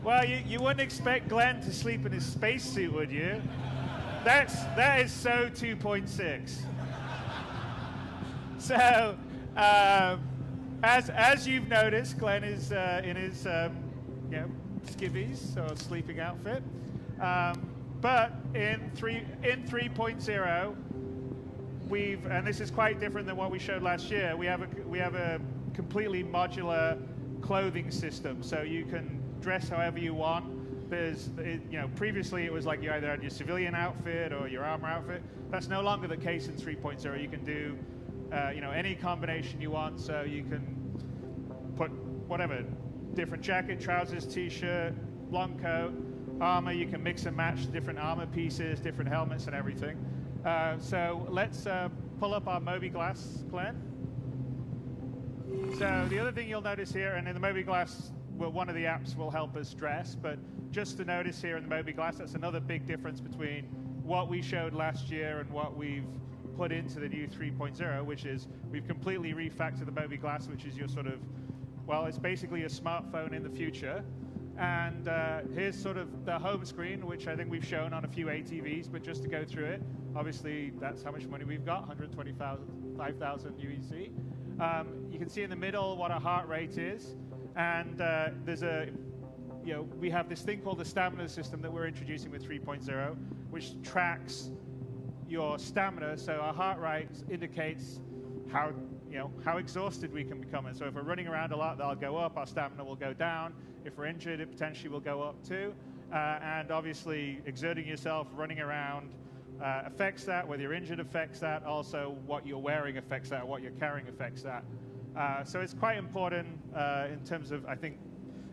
Well, you wouldn't expect Glenn to sleep in his spacesuit, would you? That is so 2.6. So, as you've noticed, Glenn is in his skivvies or sleeping outfit. But in 3.0, and this is quite different than what we showed last year. We have a completely modular clothing system, so you can dress however you want. Previously it was like you either had your civilian outfit or your armor outfit. That's no longer the case in 3.0. You can do, any combination you want. So you can put whatever, different jacket, trousers, t-shirt, long coat, armor. You can mix and match different armor pieces, different helmets, and everything. So let's pull up our mobiGlas, Glenn. So the other thing you'll notice here, and in the mobiGlas, well, one of the apps will help us dress, but just to notice here in the mobiGlas, that's another big difference between what we showed last year and what we've put into the new 3.0, which is we've completely refactored the mobiGlas, which is your sort of, well, it's basically a smartphone in the future. And here's sort of the home screen, which I think we've shown on a few ATVs, but just to go through it, obviously that's how much money we've got, 125,000 UEC. You can see in the middle what our heart rate is, and we have this thing called the stamina system that we're introducing with 3.0, which tracks your stamina. So our heart rate indicates how exhausted we can become. And so if we're running around a lot, that'll go up, our stamina will go down. If we're injured, it potentially will go up too. And obviously, exerting yourself, running around affects that. Whether you're injured affects that. Also, what you're wearing affects that. What you're carrying affects that. So it's quite important in terms of, I think,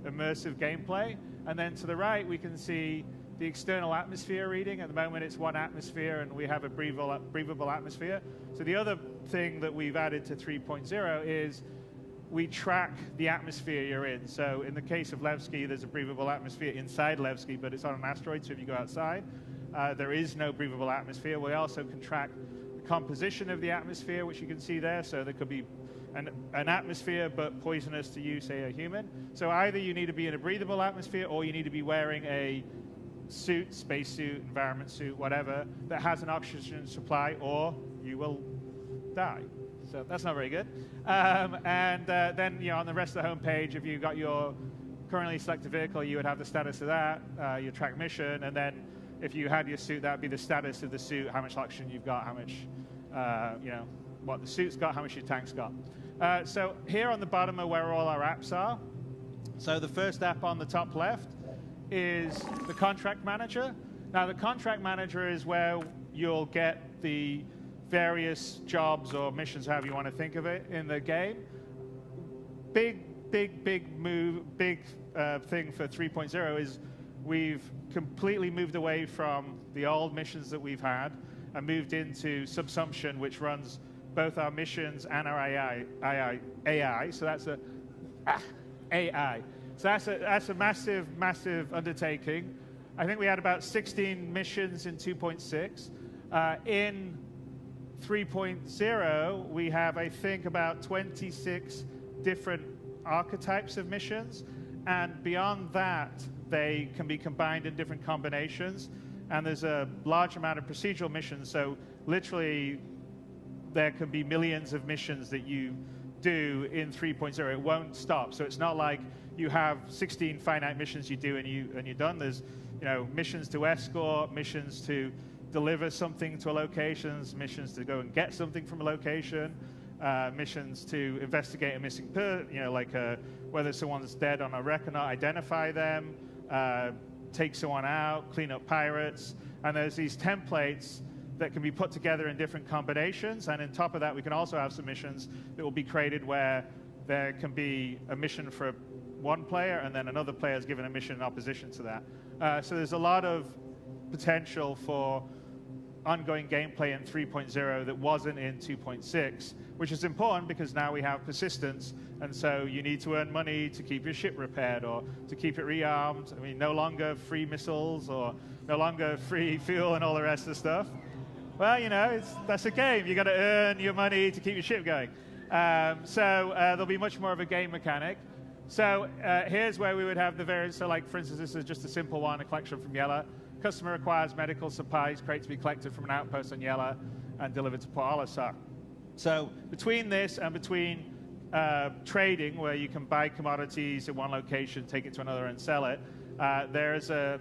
immersive gameplay. And then to the right, we can see the external atmosphere reading. At the moment, it's 1 atmosphere, and we have a breathable atmosphere. So the other thing that we've added to 3.0 is we track the atmosphere you're in. So in the case of Levski, there's a breathable atmosphere inside Levski, but it's on an asteroid, so if you go outside, there is no breathable atmosphere. We also can track the composition of the atmosphere, which you can see there. So there could be an atmosphere, but poisonous to you, say, a human. So either you need to be in a breathable atmosphere, or you need to be wearing a suit, spacesuit, environment suit, whatever, that has an oxygen supply, or you will die. So that's not very good. Then on the rest of the homepage, if you got your currently selected vehicle, you would have the status of that, your track mission, and then if you had your suit, that would be the status of the suit, how much oxygen you've got, how much, what the suit's got, how much your tank's got. So here on the bottom are where all our apps are. So the first app on the top left is the contract manager. Now the contract manager is where you'll get the various jobs or missions, however you want to think of it, in the game. Big thing for 3.0 is we've completely moved away from the old missions that we've had and moved into Subsumption, which runs both our missions and our AI. So that's AI. So that's a massive undertaking. I think we had about 16 missions in 2.6. In 3.0, we have, I think, about 26 different archetypes of missions. And beyond that, they can be combined in different combinations. And there's a large amount of procedural missions. So literally, there can be millions of missions that you do in 3.0. It won't stop. So it's not like you have 16 finite missions you do and you're done. There's missions to escort, missions to deliver something to a location, missions to go and get something from a location, missions to investigate a missing person, whether someone's dead on a wreck or not, identify them, take someone out, clean up pirates. And there's these templates that can be put together in different combinations. And on top of that, we can also have some missions that will be created where there can be a mission for one player and then another player is given a mission in opposition to that. So there's a lot of potential for ongoing gameplay in 3.0 that wasn't in 2.6, which is important because now we have persistence, and so you need to earn money to keep your ship repaired or to keep it rearmed. I mean, no longer free missiles or no longer free fuel and all the rest of the stuff. Well, that's a game. You got to earn your money to keep your ship going. So there'll be much more of a game mechanic. So here's where we would have the various, so like for instance, this is just a simple one, a collection from Yella. Customer requires medical supplies, crate to be collected from an outpost on Yella and delivered to Port Olisar. So between this and between trading, where you can buy commodities in one location, take it to another and sell it, there's a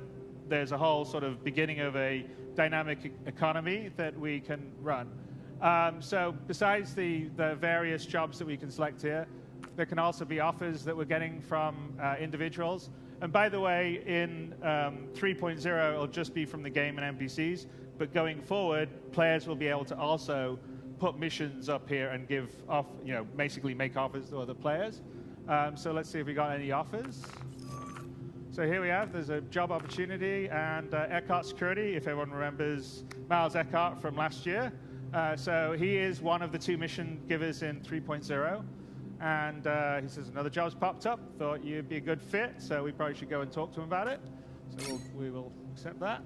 whole sort of beginning of a dynamic economy that we can run. So besides the various jobs that we can select here, there can also be offers that we're getting from individuals. And by the way, in 3.0, it'll just be from the game and NPCs. But going forward, players will be able to also put missions up here and give off, basically make offers to other players. So let's see if we got any offers. So here we have, there's a job opportunity and Eckhart Security, if everyone remembers Miles Eckhart from last year. So he is one of the 2 mission givers in 3.0. And he says, another job's popped up, thought you'd be a good fit, so we probably should go and talk to him about it. So we will accept that.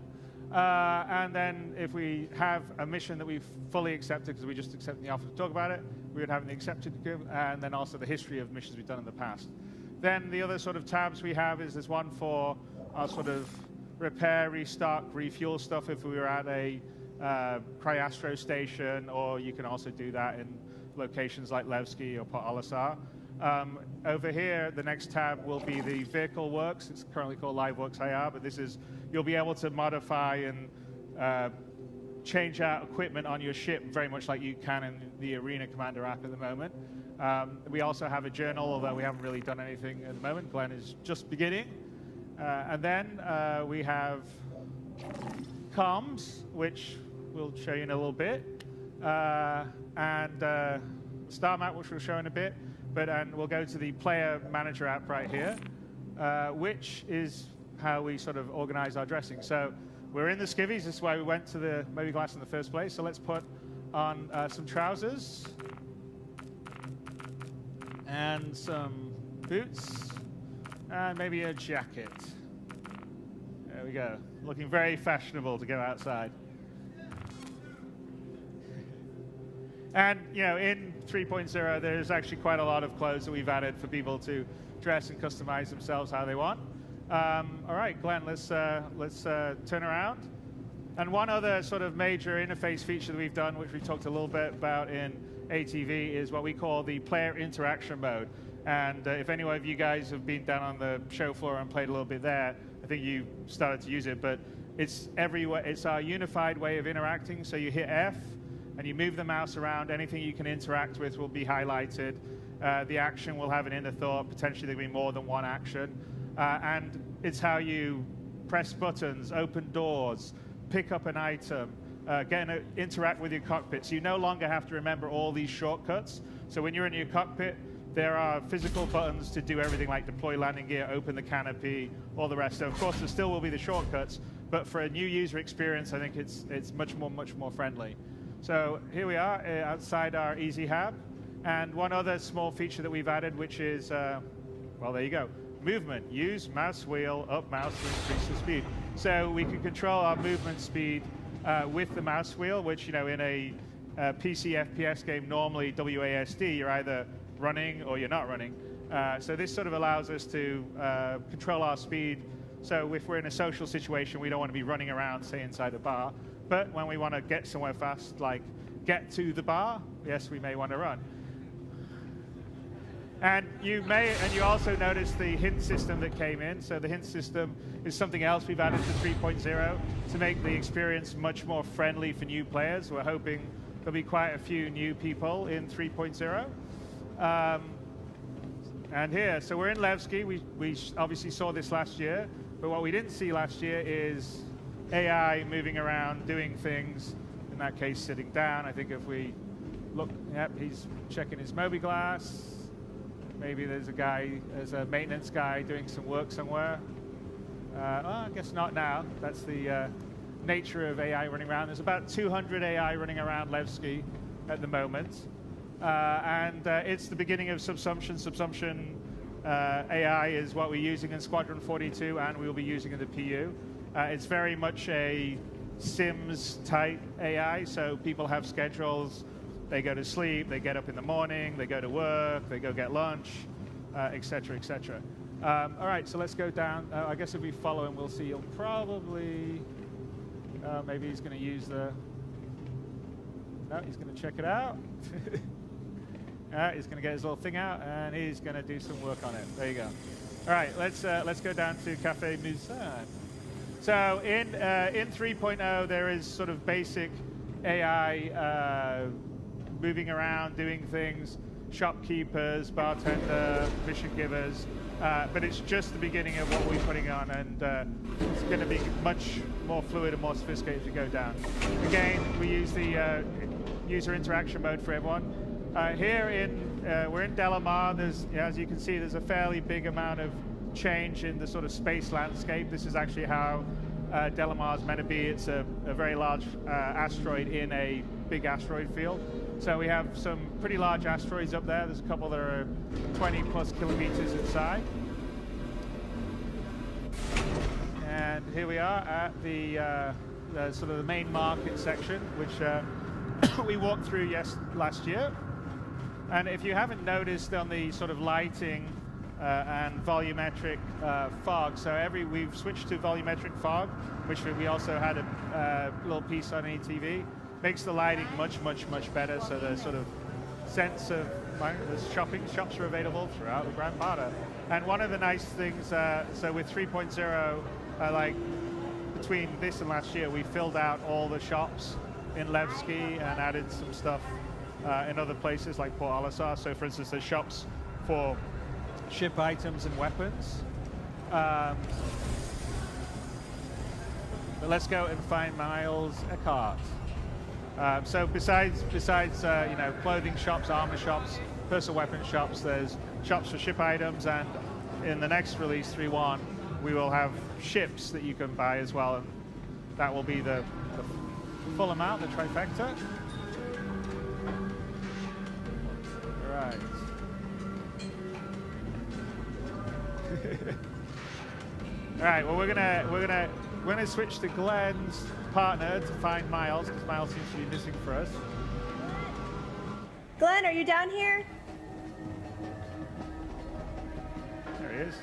And then if we have a mission that we've fully accepted, because we just accepted the offer to talk about it, we would have the accepted, and then also the history of missions we've done in the past. Then the other sort of tabs we have is there's one for our sort of repair, restock, refuel stuff if we were at a Cryastro station, or you can also do that in locations like Levski or Port Olisar. Over here, the next tab will be the vehicle works. It's currently called Live Works IR, but this is, you'll be able to modify and change out equipment on your ship very much like you can in the Arena Commander app at the moment. We also have a journal, although we haven't really done anything at the moment. Glenn is just beginning. And then we have comms, which we'll show you in a little bit. And Star Map, which we'll show in a bit, and we'll go to the Player Manager app right here, which is how we sort of organize our dressing. So we're in the skivvies. This is why we went to the Moby Glass in the first place. So let's put on some trousers and some boots and maybe a jacket. There we go. Looking very fashionable to go outside. And, in 3.0, there's actually quite a lot of clothes that we've added for people to dress and customize themselves how they want. All right, Glenn, let's turn around. And one other sort of major interface feature that we've done, which we talked a little bit about in ATV, is what we call the player interaction mode. And if any of you guys have been down on the show floor and played a little bit there, I think you started to use it. But it's everywhere. It's our unified way of interacting. So you hit F, and you move the mouse around, anything you can interact with will be highlighted. The action will have an inner thought, potentially there'll be more than one action. And it's how you press buttons, open doors, pick up an item, interact with your cockpit. So you no longer have to remember all these shortcuts. So when you're in your cockpit, there are physical buttons to do everything like deploy landing gear, open the canopy, all the rest. So of course there still will be the shortcuts, but for a new user experience, I think it's much more friendly. So here we are outside our Easy Hab. And one other small feature that we've added, which is, well, there you go. Movement. Use mouse wheel, up mouse to increase the speed. So we can control our movement speed with the mouse wheel, which, in a PC FPS game, normally WASD, you're either running or you're not running. So this sort of allows us to control our speed. So if we're in a social situation, we don't want to be running around, say, inside a bar. But when we want to get somewhere fast, like get to the bar, yes, we may want to run. And you also notice the hint system that came in. So the hint system is something else we've added to 3.0 to make the experience much more friendly for new players. We're hoping there'll be quite a few new people in 3.0. And here, so we're in Levski. We obviously saw this last year, but what we didn't see last year is AI moving around, doing things, in that case sitting down. I think if we look, yep, he's checking his Moby Glass. Maybe there's a maintenance guy doing some work somewhere. I guess not now. That's the nature of AI running around. There's about 200 AI running around Levski at the moment. And it's the beginning of subsumption. Subsumption AI is what we're using in Squadron 42 and we will be using in the PU. It's very much a Sims type AI, so people have schedules. They go to sleep, they get up in the morning, they go to work, they go get lunch. et cetera, et cetera. All right, so let's go down. I guess if we follow him, we'll see he'll probably, maybe he's going to use the, no, he's going to check it out. He's going to get his little thing out, and he's going to do some work on it. There you go. All right, let's go down to Cafe Musan. So in 3.0, there is sort of basic AI moving around, doing things, shopkeepers, bartender, mission givers, but it's just the beginning of what we're putting on, and it's going to be much more fluid and more sophisticated as we go down. Again, we use the user interaction mode for everyone. Here we're in Delamar. There's, as you can see, there's a fairly big amount of change in the sort of space landscape. This is actually how Delamar is meant to be. It's a very large asteroid in a big asteroid field. So we have some pretty large asteroids up there. There's a couple that are 20 plus kilometers inside. And here we are at the sort of the main market section, which we walked through last year. And if you haven't noticed on the sort of lighting and volumetric fog, so we've switched to volumetric fog, which we also had a little piece on ETV. Makes the lighting much, much, much better. So the sort of sense of the shops are available throughout the Grand Barda. And one of the nice things, so with 3.0, like between this and last year, we filled out all the shops in Levski and added some stuff in other places like Port Olisar. So for instance, there's shops for ship items and weapons. But let's go and find Miles Eckhart. So besides clothing shops, armor shops, personal weapon shops, there's shops for ship items, and in the next release 3.1 we will have ships that you can buy as well, and that will be the full amount, the trifecta. Right. All right. Well, we're gonna switch to Glenn's partner to find Miles, because Miles seems to be missing for us. Glenn, are you down here? There he is.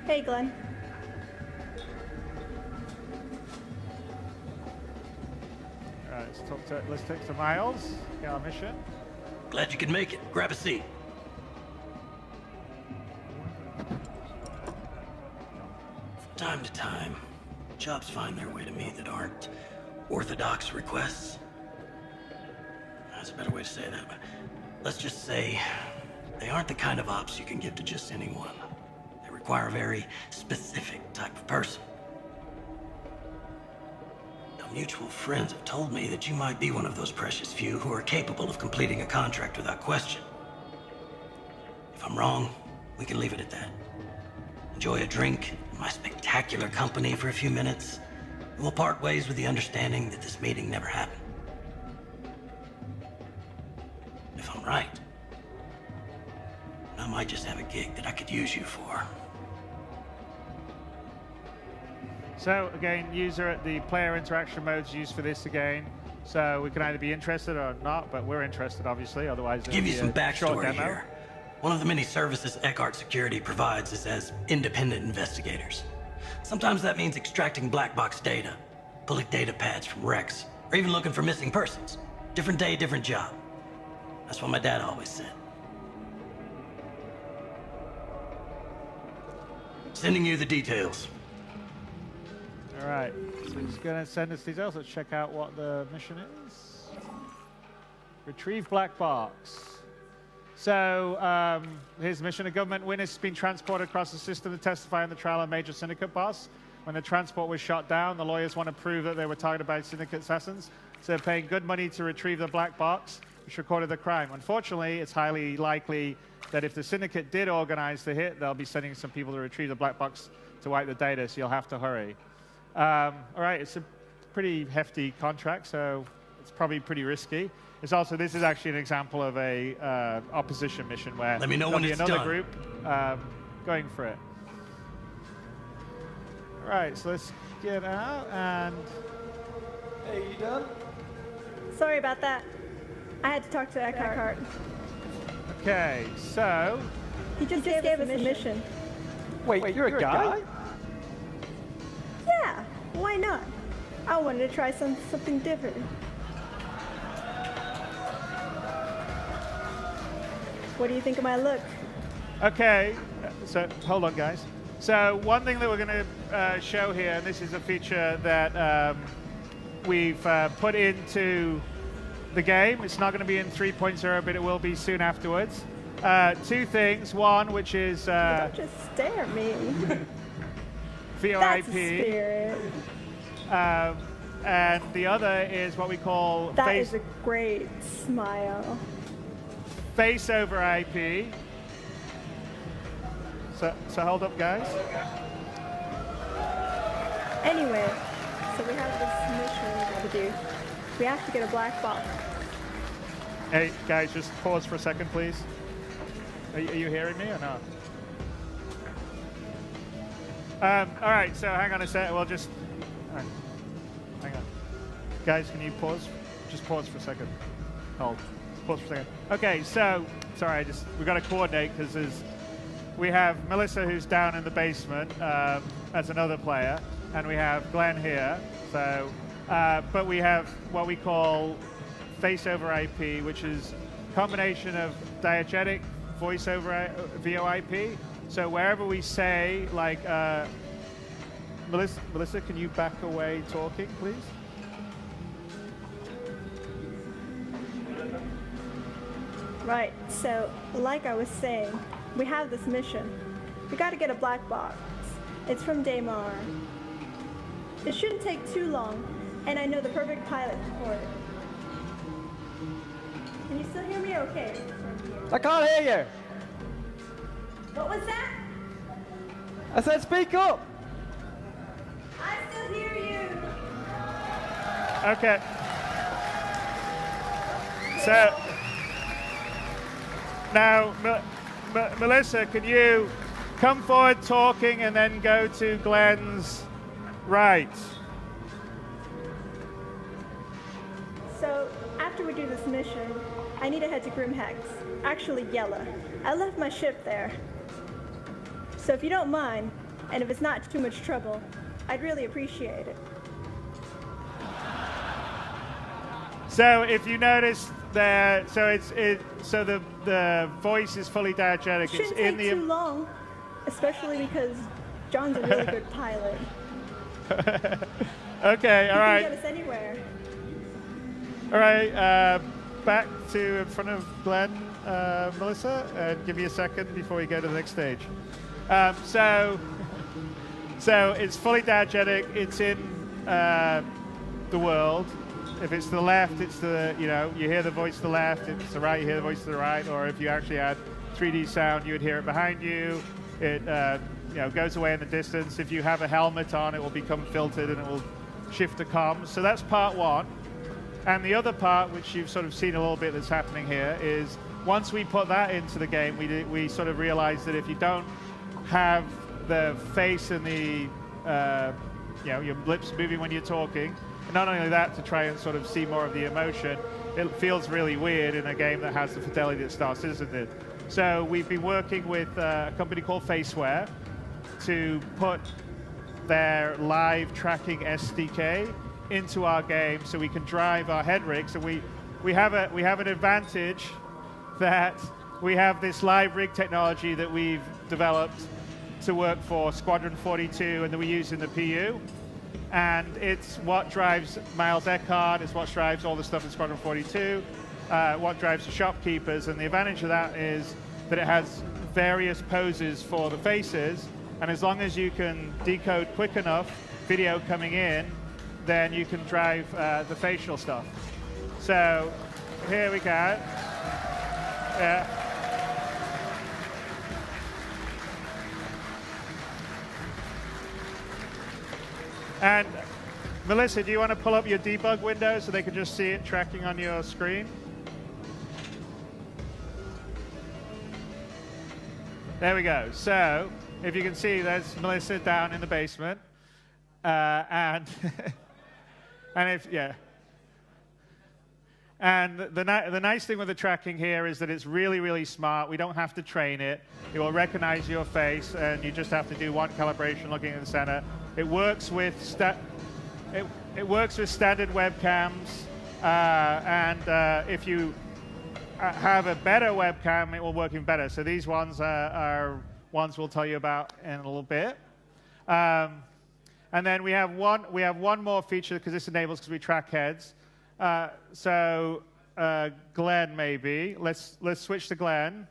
Hey, Glenn. All right. Let's talk to Miles. Get our mission. Glad you could make it. Grab a seat. From time to time, jobs find their way to me that aren't orthodox requests. That's a better way to say that, but let's just say they aren't the kind of ops you can give to just anyone. They require a very specific type of person. Now, mutual friends have told me that you might be one of those precious few who are capable of completing a contract without question. If I'm wrong, we can leave it at that. Enjoy a drink in my spectacular company for a few minutes, and we'll part ways with the understanding that this meeting never happened. If I'm right, I might just have a gig that I could use you for. So again, the player interaction mode's used for this again. So we can either be interested or not, but we're interested, obviously. Otherwise, give you some backstory here. One of the many services Eckhart Security provides is as independent investigators. Sometimes that means extracting black box data, pulling data pads from wrecks, or even looking for missing persons. Different day, different job. That's what my dad always said. Sending you the details. All right, so he's going to send us details. Let's check out what the mission is. Retrieve black box. So his mission: a government witness has been transported across the system to testify in the trial of a major syndicate boss. When the transport was shot down, the lawyers want to prove that they were targeted by syndicate assassins, so they're paying good money to retrieve the black box, which recorded the crime. Unfortunately, it's highly likely that if the syndicate did organize the hit, they'll be sending some people to retrieve the black box to wipe the data, so you'll have to hurry. All right, it's a pretty hefty contract, so it's probably pretty risky. It's also, this is actually an example of a opposition mission where let me know when it's another done. Group going for it. All right, so let's get out and. Hey, you done? Sorry about that. I had to talk to Eckhart. Okay, so He just gave us a mission. Wait, you're a guy? Yeah, why not? I wanted to try something different. What do you think of my look? okay, so hold on, guys. So one thing that we're going to show here, and this is a feature that we've put into the game. It's not going to be in 3.0, but it will be soon afterwards. Two things. One, which is Don't just stare at me. That's a VoIP, spirit. and the other is what we call That face is a great smile. over IP. So hold up, guys. Anyway, so we have this mission we have to do. We have to get a black box. Hey, guys, just pause for a second, please. Are you hearing me or not? All right, so hang on a sec. We'll just... hang on. Guys, can you pause? Just pause for a second. Hold. Pause for a second. Okay, so... Sorry, we've got to coordinate because we have Melissa who's down in the basement as another player, and we have Glenn here. So, but we have what we call face over IP, which is a combination of diegetic voice over VoIP. So wherever we say, like, Melissa, can you back away talking, please? Right, so like I was saying, we have this mission. We gotta get a black box. It's from Daymar. It shouldn't take too long, and I know the perfect pilot for it. Can you still hear me okay? I can't hear you. What was that? I said speak up. I still hear you. Okay. So now, Melissa, can you come forward talking and then go to Glenn's right? So after we do this mission, I need to head to Grimhex. Actually, Yella. I left my ship there. So if you don't mind, and if it's not too much trouble, I'd really appreciate it. So if you notice there, so the voice is fully diegetic. It's Shouldn't in take too long, especially because John's a really good pilot. Okay, all He right, can get us anywhere. all right. Back to in front of Glenn, Melissa, and give me a second before we go to the next stage. So it's fully diegetic. It's in the world. If it's to the left, it's the, you hear the voice to the left. If it's the right, you hear the voice to the right. Or if you actually had 3D sound, you would hear it behind you. It goes away in the distance. If you have a helmet on, it will become filtered and it will shift to comms. So that's part one. And the other part, which you've sort of seen a little bit that's happening here, is once we put that into the game, we sort of realized that if you don't have the face and the, your lips moving when you're talking, and not only that, to try and sort of see more of the emotion, it feels really weird in a game that has the fidelity that Star Citizen did. So we've been working with a company called Faceware to put their live tracking SDK into our game so we can drive our head rigs. And we have an advantage that we have this live rig technology that we've developed to work for Squadron 42 and that we use in the PU. And it's what drives Miles Eckhart, it's what drives all the stuff in Squadron 42, what drives the shopkeepers. And the advantage of that is that it has various poses for the faces. And as long as you can decode quick enough video coming in, then you can drive the facial stuff. So here we go. Yeah. And Melissa, do you want to pull up your debug window so they can just see it tracking on your screen? There we go. So if you can see, there's Melissa down in the basement. And and And the nice thing with the tracking here is that it's really, really smart. We don't have to train it. It will recognize your face, and you just have to do one calibration looking at the center. It works with it works with standard webcams, and if you have a better webcam, it will work even better. So these ones are ones we'll tell you about in a little bit. And then we have one more feature because this enables because we track heads. So Glenn, maybe let's switch to Glenn.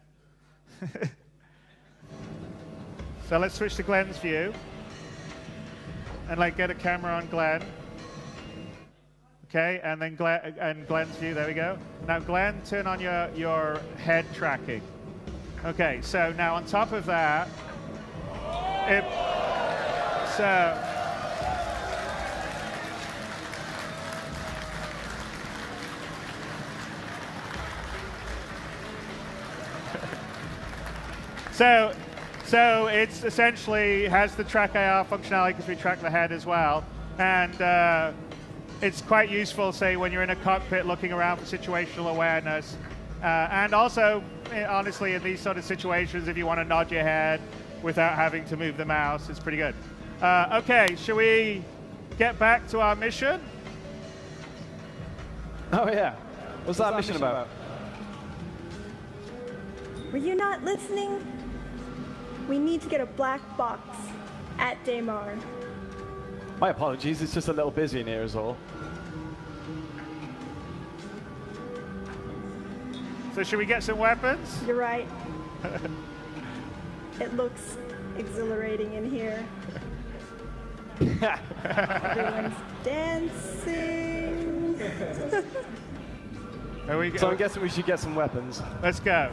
So let's switch to Glenn's view and like get a camera on Glenn. Okay, and then Glenn's view. There we go. Now Glenn, turn on your head tracking. Okay, so now on top of that, So it's essentially has the track AR functionality because we track the head as well, and it's quite useful, say, when you're in a cockpit looking around for situational awareness, and also, honestly, in these sort of situations, if you want to nod your head without having to move the mouse, it's pretty good. Okay, shall we get back to our mission? Oh yeah. What's that mission about? Were you not listening? We need to get a black box at Daymar. My apologies, it's just a little busy in here is all. So should we get some weapons? You're right. It looks exhilarating in here. Everyone's dancing. There we go. So I'm guessing we should get some weapons. Let's go.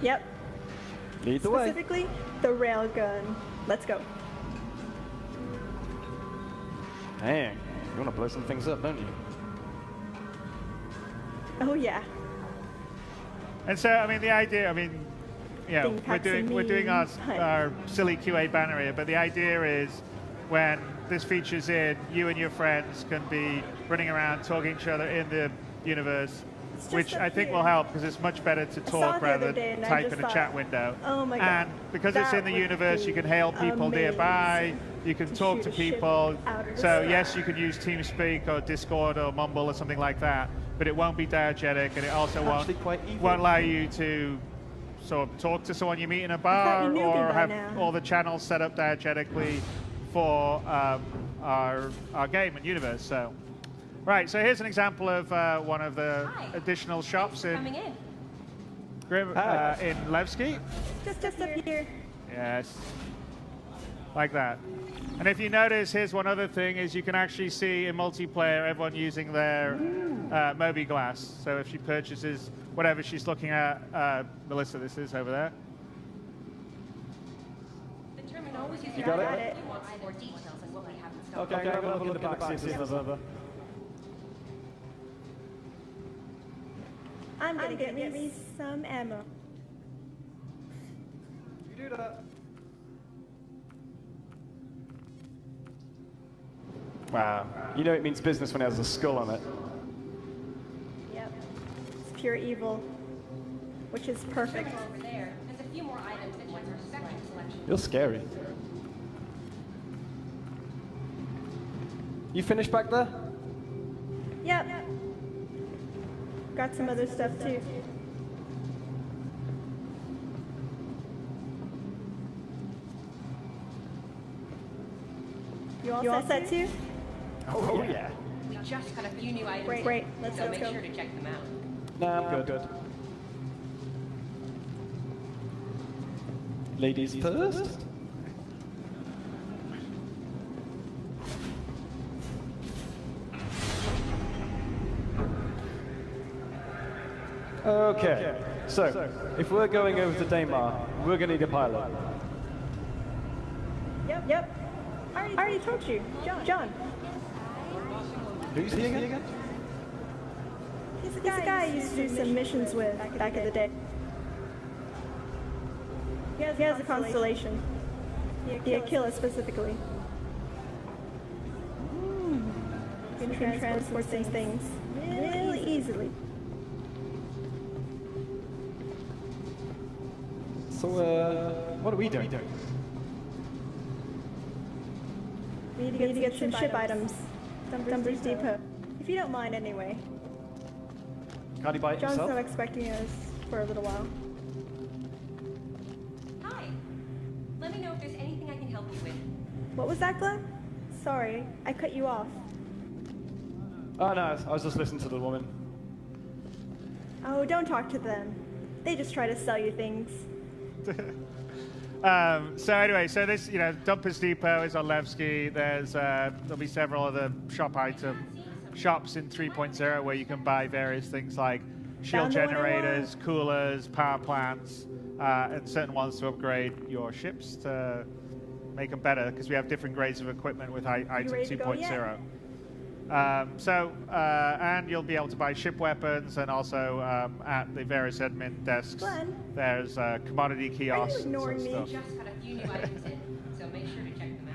Yep. Lead the way. Specifically, the railgun. Let's go. Dang, you want to blow some things up, don't you? Oh yeah. And so, I mean, the idea, I mean, you know, we're doing our silly QA banner here, but the idea is when this feature's in, you and your friends can be running around talking to each other in the universe, which I think will help because it's much better to talk rather than type in a chat window. Oh my God. And because it's in the universe, you can hail people nearby, you can talk to people. So yes, you can use TeamSpeak or Discord or Mumble or something like that, but it won't be diegetic, and it also won't allow you to sort of talk to someone you meet in a bar or have all the channels set up diegetically for our game and universe. So. Right, so here's an example of one of the additional shops in Levski. Just up here. Yes, like that. And if you notice, here's one other thing, is you can actually see in multiplayer everyone using their Moby Glass. So if she purchases whatever she's looking at, Melissa, this is over there. The terminal was using You got it? You want some more details on what we have in stock. Okay, I'm gonna look at the back, see if there's other. I'm gonna get me some ammo. You do that. Wow. You know it means business when it has a skull on it. Yep. It's pure evil, which is perfect. Over there, there's a few more items that join our second selection. You're scary. You finished back there? Yep. Got some other stuff too. You all set too? Oh yeah. We just got a few new items. Great. Let's so make go. sure to check them out. Nah, I'm good. Ladies first? Okay, so if we're going over to Daymar, we're going to need a pilot. Yep. I already told you. John. Who's he again? He's a guy I used to do some missions with back in the day. He has a constellation. The Aquila specifically. You can transport things really easily. So, what are we doing? We need to get some ship items. Dumper's Depot. If you don't mind, anyway. Can't he buy it John's himself? not expecting us for a little while. Hi. Let me know if there's anything I can help you with. What was that, Glenn? Sorry, I cut you off. Oh no, I was just listening to the woman. Oh, don't talk to them. They just try to sell you things. So anyway, so this, Dumpers Depot is on Levski. There'll be several other shops in 3.0 where you can buy various things like shield Found the one I generators, coolers, power plants, and certain ones to upgrade your ships to make them better, because we have different grades of equipment with item ready to go yet? 2.0. And you'll be able to buy ship weapons, and also at the various admin desks, Glenn? there's commodity kiosks and ignoring sort me? of We stuff. just got a few new items in, so make sure to check them out.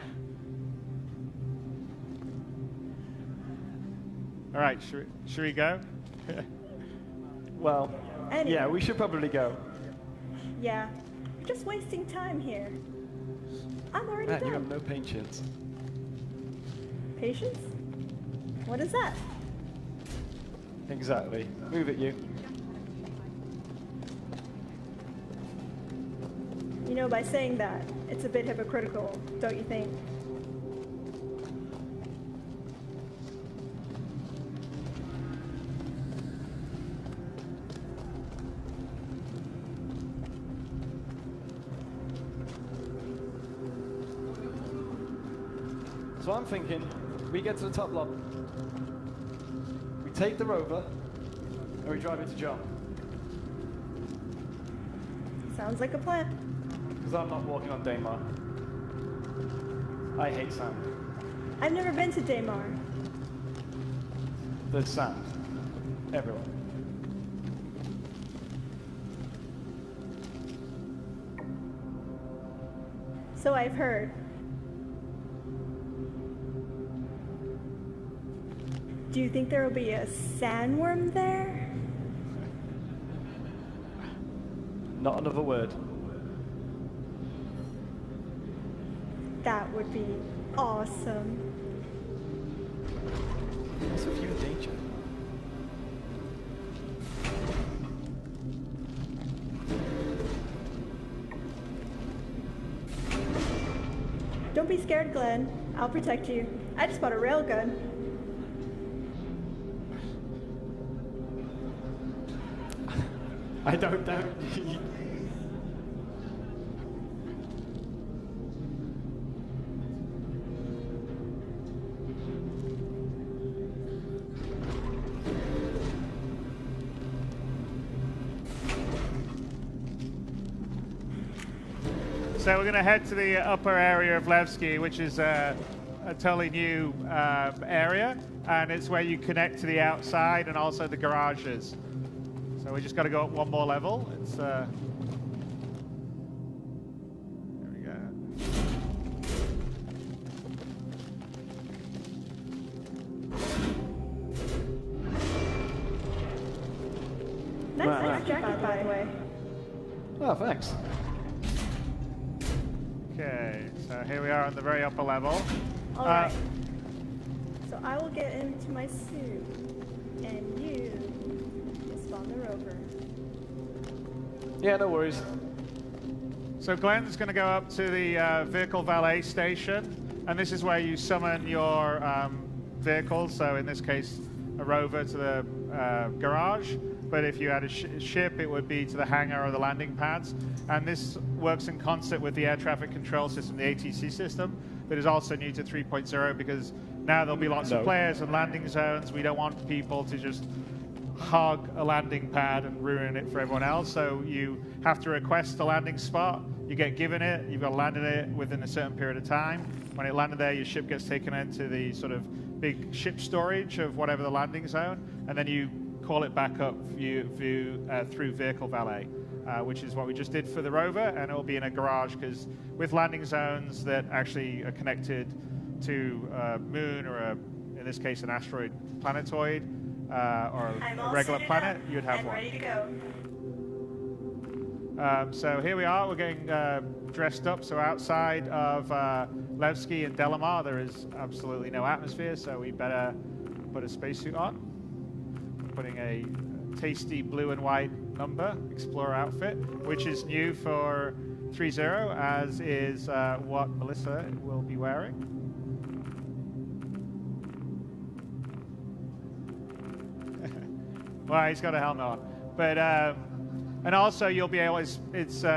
All right, should we go? Well, Anyway. yeah, we should probably go. Yeah, you're just wasting time here. I'm already Man, done. you have no patience. Patience? What is that? Exactly. Move it, you. You know, by saying that, it's a bit hypocritical, don't you think? So I'm thinking, we get to the top lobby, we take the rover, and we drive it to John. Sounds like a plan. Because I'm not walking on Daymar. I hate sand. I've never been to Daymar. There's sand. Everywhere. So I've heard. Do you think there will be a sandworm there? Not another word. That would be awesome. What's with you in danger? Don't be scared, Glenn. I'll protect you. I just bought a railgun. I don't doubt you. So we're going to head to the upper area of Levski, which is a totally new area, and it's where you connect to the outside and also the garages. So we just got to go up one more level. It's there we go. Nice jacket, by the way. Oh, thanks. Okay, so here we are on the very upper level. All right. So I will get into my suit, and you just spawn the rover. Yeah, no worries. So Glenn's going to go up to the vehicle valet station, and this is where you summon your vehicles. So in this case, a rover to the garage. But if you had a ship, it would be to the hangar or the landing pads. And this works in concert with the air traffic control system, the ATC system, that is also new to 3.0, because now there'll be lots of players and landing zones. We don't want people to just hog a landing pad and ruin it for everyone else. So you have to request a landing spot. You get given it. You've got to land it within a certain period of time. When it landed there, your ship gets taken into the sort of big ship storage of whatever the landing zone, and then you call it back up through vehicle valet, which is what we just did for the rover, and it will be in a garage, because with landing zones that actually are connected to a moon or in this case an asteroid planetoid, or I'm a all regular suited planet, up you'd have and one. ready to go. So here we are, we're getting dressed up. So outside of Levski and Delamar, there is absolutely no atmosphere, so we better put a spacesuit on. Putting a tasty blue and white number Explorer outfit, which is new for 3.0, as is what Melissa will be wearing. Well, he's got a helmet on, but and also you'll be able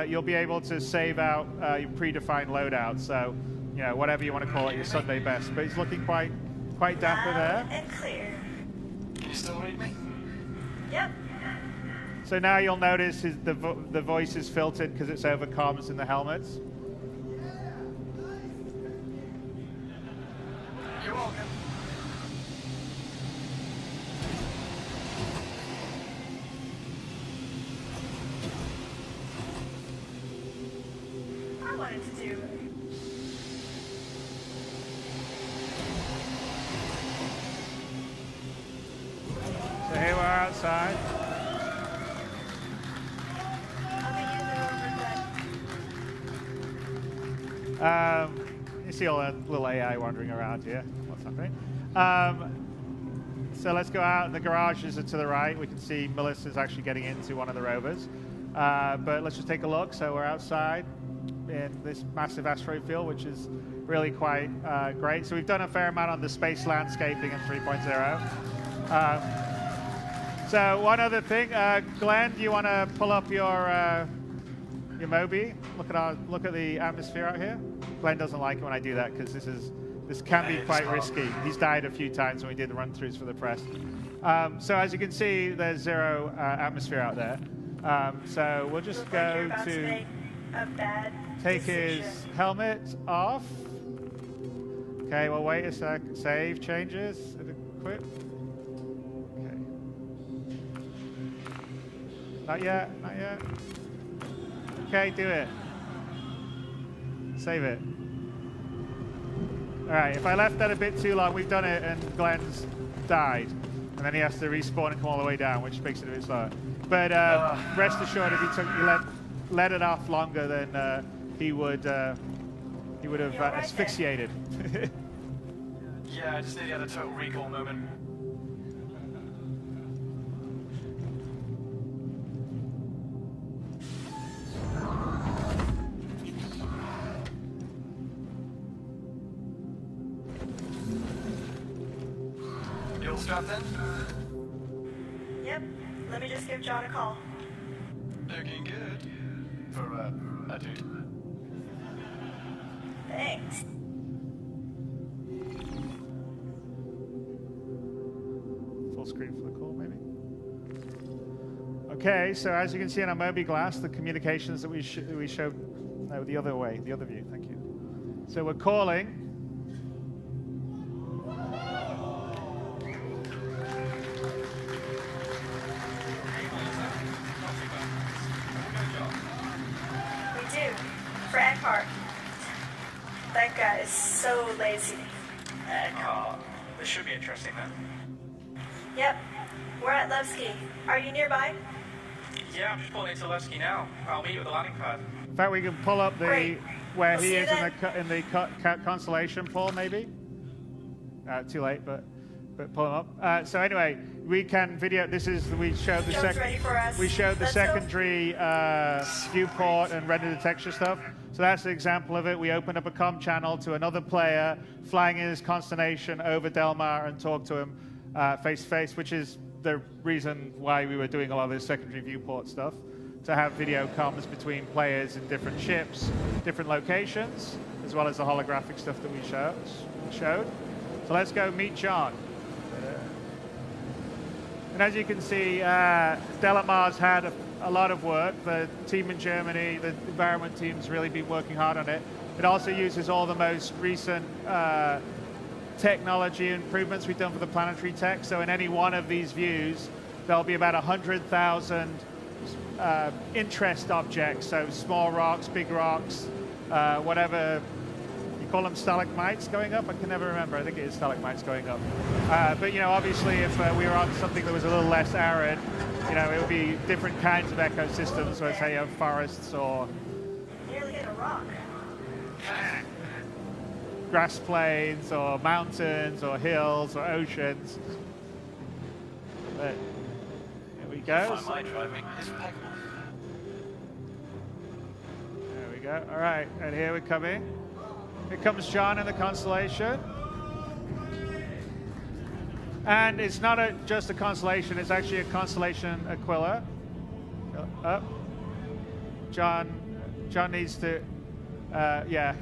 you'll be able to save out your predefined loadout. So you know, whatever you want to call it, your Sunday best. But he's looking quite dapper there. Loud and clear. Can you still read me? Yep. So now you'll notice the voice is filtered because it's over comms in the helmets. You're welcome. I wanted to do. So here we're outside. I'll be using overblood. You see all that little AI wandering around here. What's happening? So let's go out. The garages are to the right. We can see Melissa's actually getting into one of the rovers. But let's just take a look. So we're outside in this massive asteroid field, which is really quite great. So we've done a fair amount on the space landscaping in 3.0. So one other thing, Glenn, do you want to pull up your Moby? Look at the atmosphere out here. Glenn doesn't like it when I do that because this can be quite risky. He's died a few times when we did the run-throughs for the press. So as you can see, there's zero atmosphere out there. So we'll just Look like you're go about to make a bad take decision. his helmet off. Okay, well wait a sec. Save changes. Equip. Okay. Not yet. Not yet. Okay, do it. Save it. All right, if I left that a bit too long, we've done it and Glenn's died. And then he has to respawn and come all the way down, which makes it a bit slower. But rest assured, if you let it off longer, then he would have You're right asphyxiated. Yeah, I just nearly had a total recall moment. You all strapped in? Yep. Let me just give John a call. Looking good. For a dude. Thanks. Full screen for the call, maybe. Okay, so as you can see in our Moby glass, the communications that we showed, no, the other way, the other view. Thank you. So we're calling. We do. For Eckhart. That guy is so lazy. Eckhart. This should be interesting then. Yep. We're at Levski. Are you nearby? Yeah, I'm just pulling into Levski now. I'll meet you at the landing pad. In fact, we can pull up Great. where We'll he see you is in the constellation, Paul, maybe. Too late, but pull him up. So anyway, we can video. We showed the John's ready for us. We showed the Let's go. secondary viewport and render the texture stuff. So that's an example of it. We opened up a comm channel to another player flying in his constellation over Delmar and talk to him face to face, which is the reason why we were doing a lot of this secondary viewport stuff, to have video comms between players in different ships, different locations, as well as the holographic stuff that we showed. So let's go meet John. And as you can see, Delamar's had a lot of work. The team in Germany, the environment team's really been working hard on it. It also uses all the most recent technology improvements we've done for the planetary tech. So in any one of these views, there'll be about 100,000 interest objects. So small rocks, big rocks, whatever you call them stalagmites going up? I can never remember. I think it is stalagmites going up. But you know, obviously, if we were on something that was a little less arid, you know, it would be different kinds of ecosystems. Let's say you have forests or Nearly hit a rock. grass plains or mountains or hills or oceans. But here we go. My driving is impeccable. There we go. All right, and here we come in. Here comes John in the Constellation. And it's not just a Constellation, it's actually a Constellation Aquila. Up. John needs to, yeah.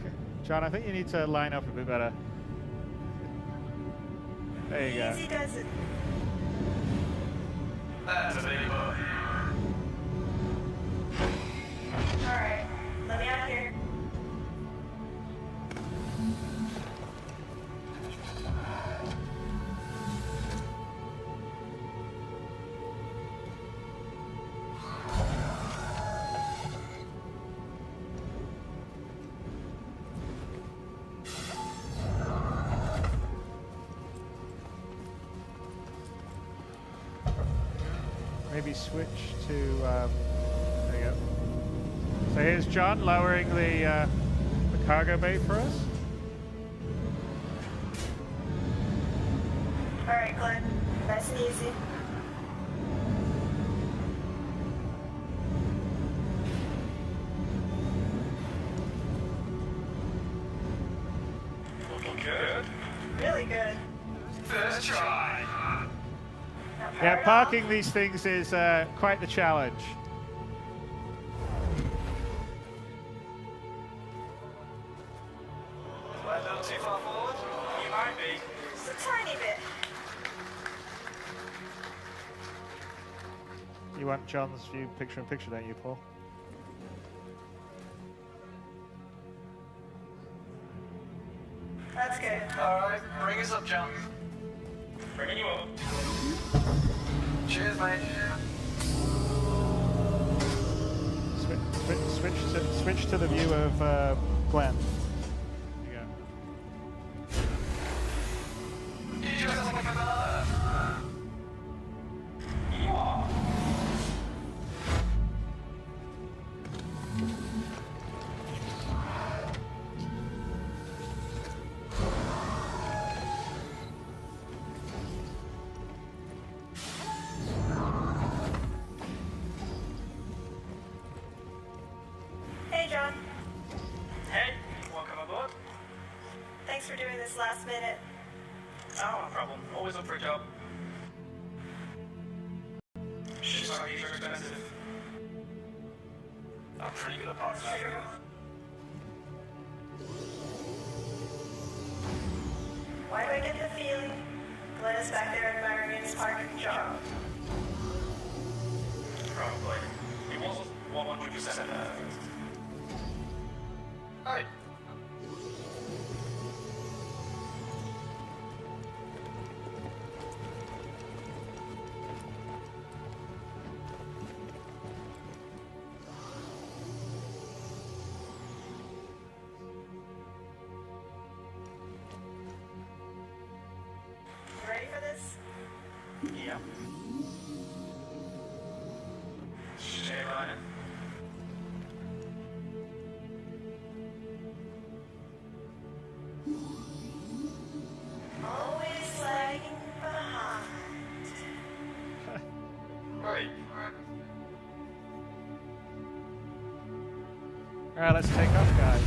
John, I think you need to line up a bit better. There you go. Easy does it. That's a baby boy. All right, let me out here. Maybe switch to, there you go. So here's John lowering the cargo bay for us. All right, Glenn, nice and easy. Looking good. Really good. First try. Yeah, parking these things is quite the challenge. A little too far forward? You might be. Just a tiny bit. You want John's view picture-in-picture, don't you, Paul? That's good. Alright, bring us up, John. Bringing you up. Cheers, mate. Switch to the view of Glenn. There you go. You just like a banana. You are. Hey, John. Hey, welcome aboard. Thanks for doing this last minute. Oh, no problem. Always up for a job. Ships are usually expensive. I'm pretty good at parts of that. Why do I get the feeling Glenn is back there admiring his parking job? Probably. It wasn't 100% perfect. Hey. You ready for this? Yeah. Stay running. Always lagging behind. Right. All right, let's take off, guys.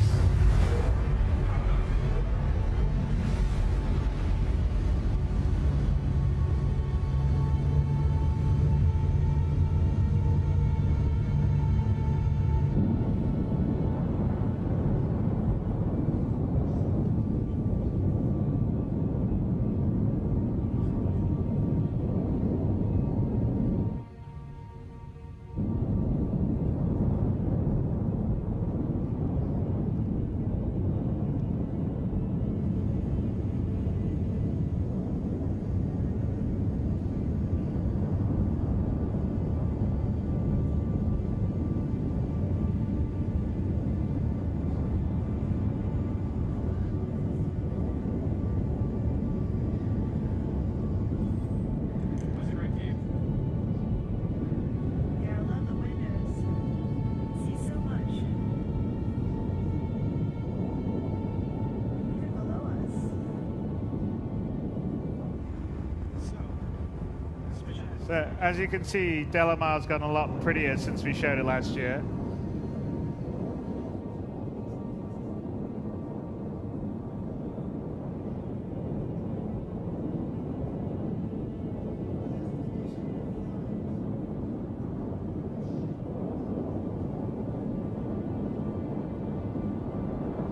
So as you can see, Delamar's gotten a lot prettier since we showed it last year.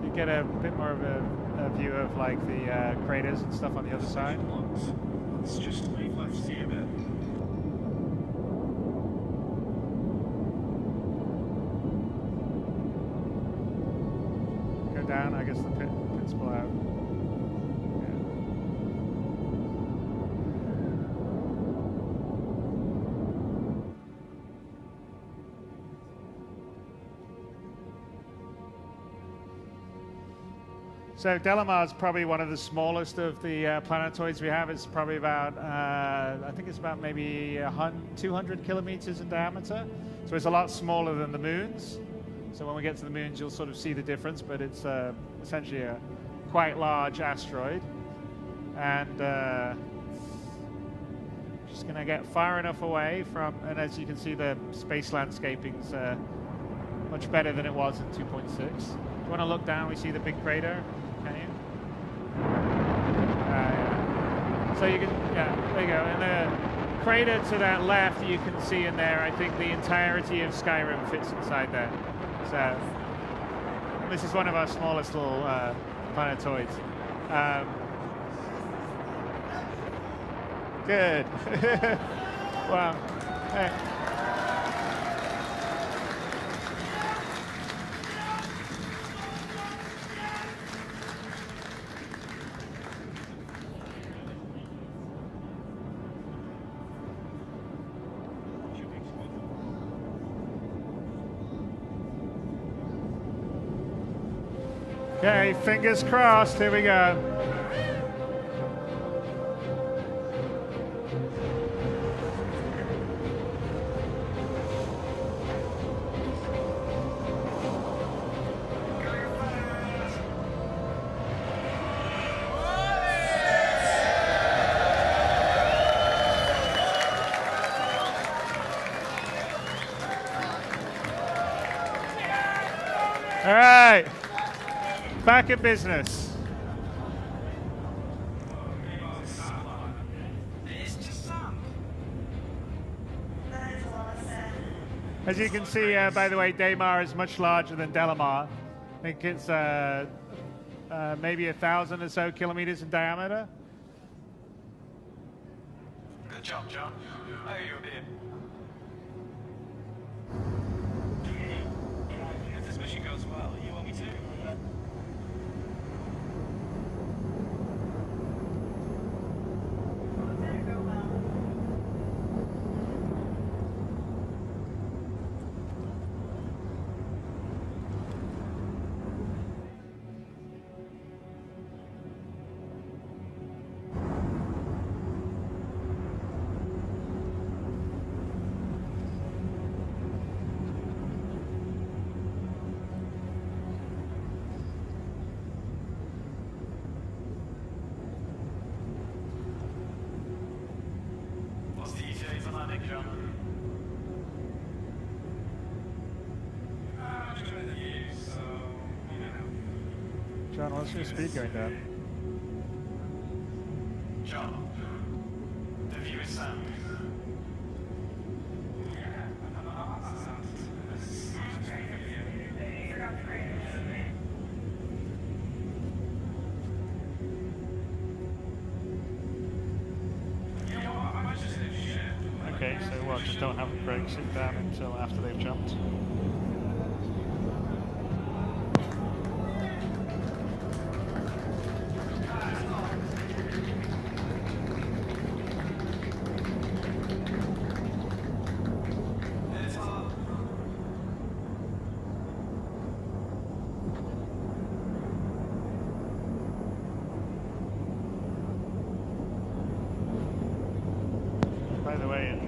You get a bit more of a view of like the craters and stuff on the other side. It's just leave left see a bit. Go down, I guess the pits pull out. So Delamar is probably one of the smallest of the planetoids we have. It's probably about, I think it's about maybe 200 kilometers in diameter. So it's a lot smaller than the moons. So when we get to the moons, you'll sort of see the difference, but it's essentially a quite large asteroid. And just gonna get far enough away from, and as you can see, the space landscaping's much better than it was in 2.6. If you wanna look down, we see the big crater. Can you? Yeah. So you can, yeah, there you go. And the crater to that left, you can see in there, I think the entirety of Skyrim fits inside there. So this is one of our smallest little planetoids. Good. Wow. Hey. Okay, fingers crossed. Here we go. All right. Back in business. As you can see, by the way, Daymar is much larger than Delamar. I think it's maybe 1,000 or so kilometers in diameter. Good job, John. I owe you a beer. If this mission goes well, you owe me too. John, what's your speed going down? John, the view is sound. Okay, so what, just don't have the brakes sit down until after they've jumped? By the way,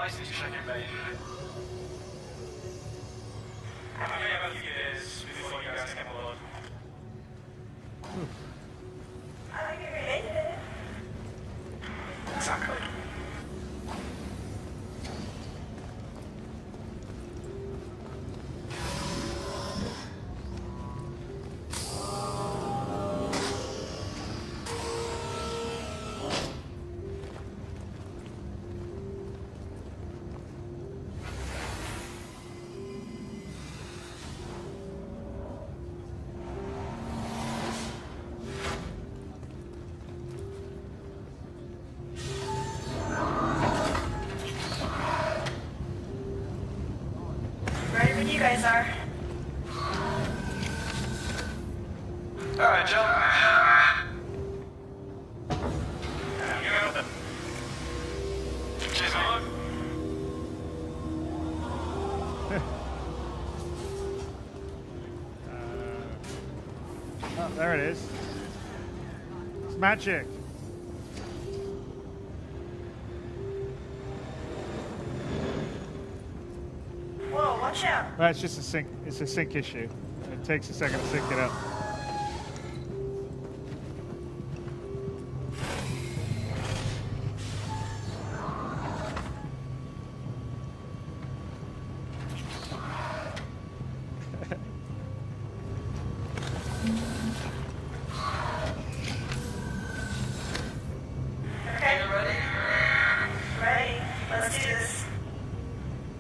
license check-in bay. I think I have a few days before you guys come aboard. I think you made it. Exactly. Right when you guys are. Alright, Joe. You got it. Cheers, mate. Oh, there it is. It's magic. Whoa, watch out. Well, it's just a sync. It's a sync issue. It takes a second to sync it up. Okay. Ready? Let's do this.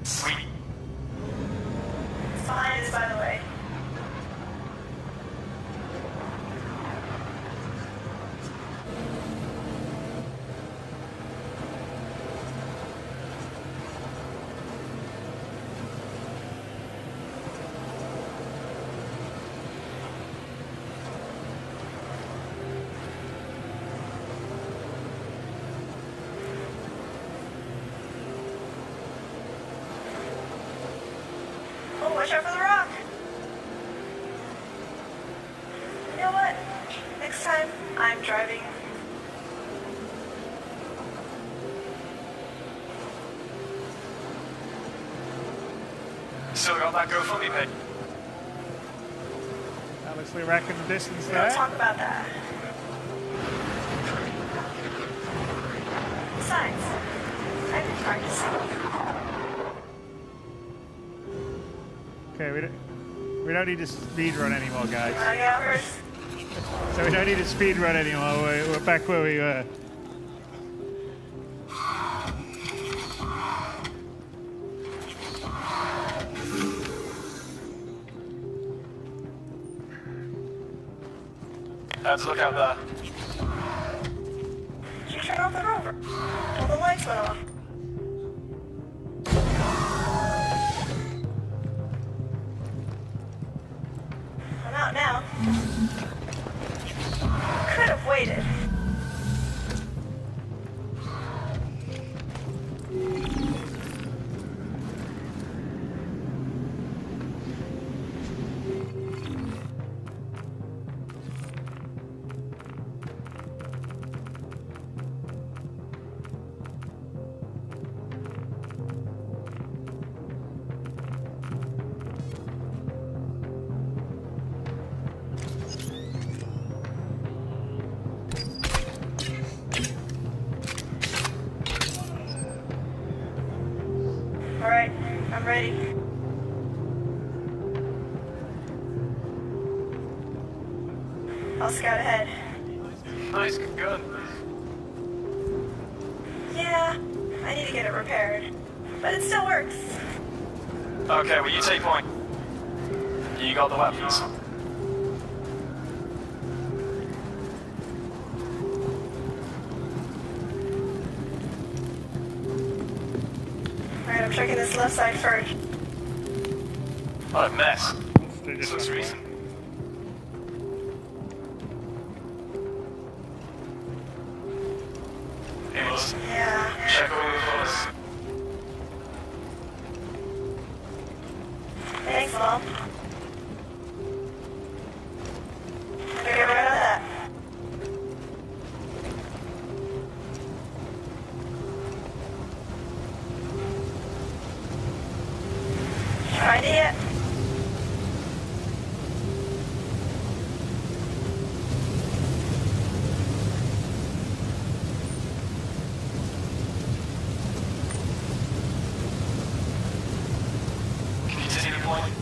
Sweet. It's behind us, by the way. Oh, watch out for the rock. You know what? Next time, I'm driving. Still got that GoFundMe page. Alex Lee Rack in the distance We don't there. talk about that. Besides, I've been practicing. Okay, we don't need to speed run anymore, guys. Wanna go first? So we don't need to speed run anymore. We're back where we were. Let's look out there. Did you turn off the rover? All the lights went off. I'm out now. Could have waited. All right, I'm ready. I'll scout ahead. Nice gun. Yeah, I need to get it repaired, but it still works. Okay, well, you take point. You got the weapons. All right, I'm checking this left side first. What a mess. They This just- looks recent. Hey, listen. Yeah. Check all the fellas. Thanks, Mom. Get right on that. Find it yet? Can you see the point?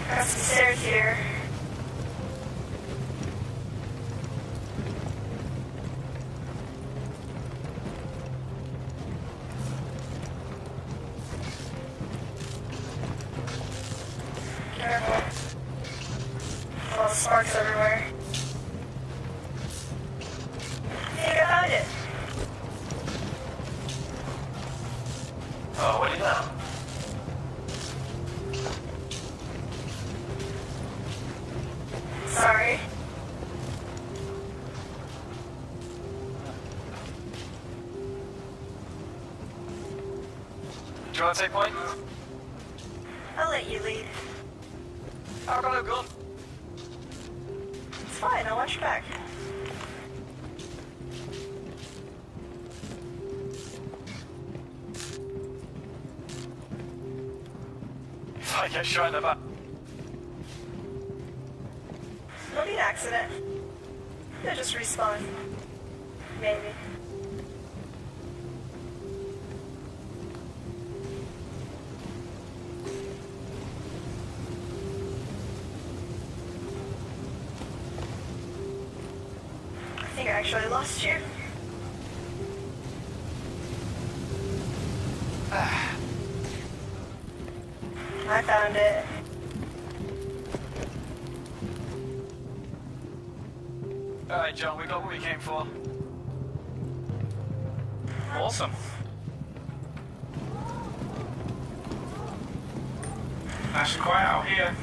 Got some stairs here. Careful. All the sparks everywhere. I think I found it. Oh, what do you know? Sorry. Do you want to take point? I'll let you lead. I've got no gun. It's fine, I'll watch your back. If I get shot in the back. It'll be an accident. You'll just respawn. Maybe. I think I actually lost you. I found it. Alright, John, we got what we came for. Awesome. Nice and quiet out here.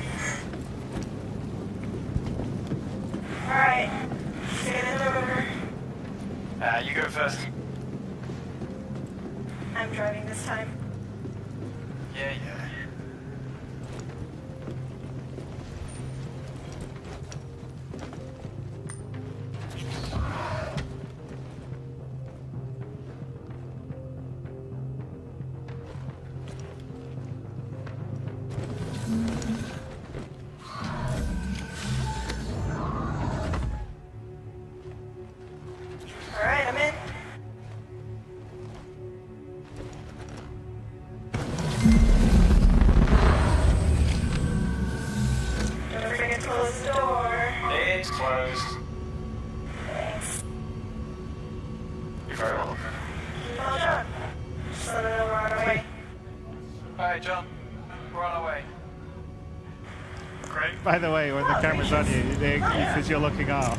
Alright. Take it in the river. You go first. I'm driving this time. Yeah, yeah. Alright, I'm in. Don't forget to close the door. It's closed. Thanks. You're very welcome. Well done. Just let me know we're on our way. Alright, John. We're on our way. Great. By the way, when the camera's on you, because you're looking off,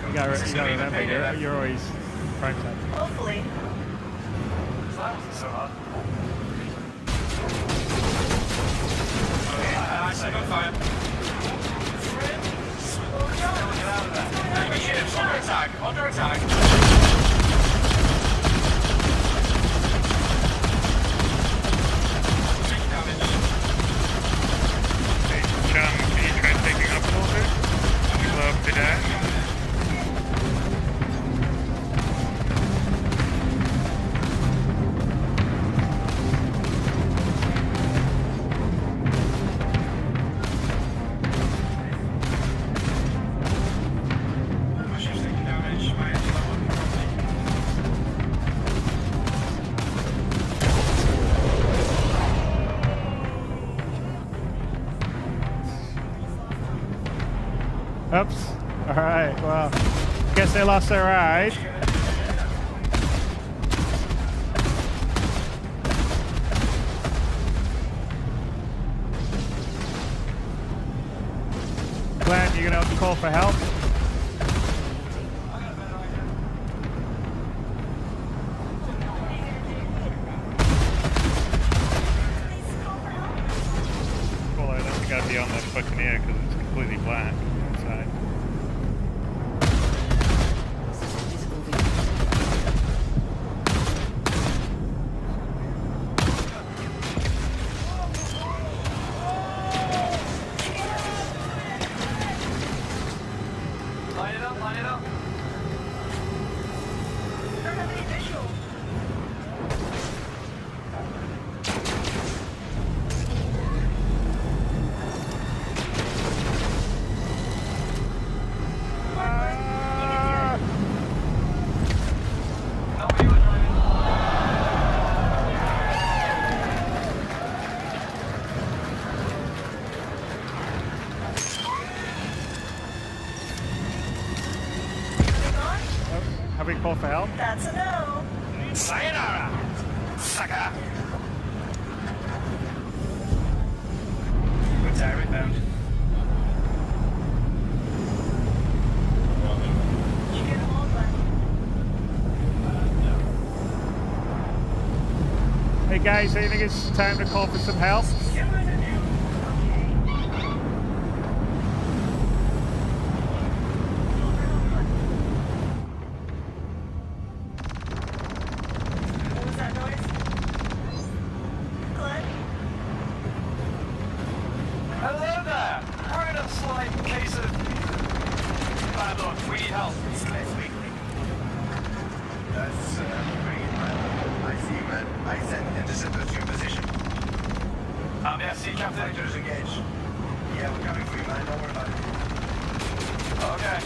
you gotta remember, you're always front side. Hopefully. That wasn't so hard. I see on fire. Get out of there. Enemy ships under attack. Under attack. Taking damage. Hey, John, can you try taking up a little bit? Slow up the dash. My ship's taking damage. My engine's not working properly. Oops. Alright, well, guess they lost their ride. Glenn, you gonna call for help? Well, I think I'd be on the Buccaneer because it's completely black inside. Line it up, line it up. I don't have any Have we called for help? That's a no. Sayonara, sucker! Good tire inbound. You get them all, buddy. Hey guys, I think it's time to call for some help. What was that noise? Glenn? Hello there! We're in a slight case of bad luck. We need help. That's bring it, man. I see you, man. I sent interceptors to your position. Merci, Captain. Fighters engaged. Yeah, we're coming for you, man. Don't worry about it. Okay.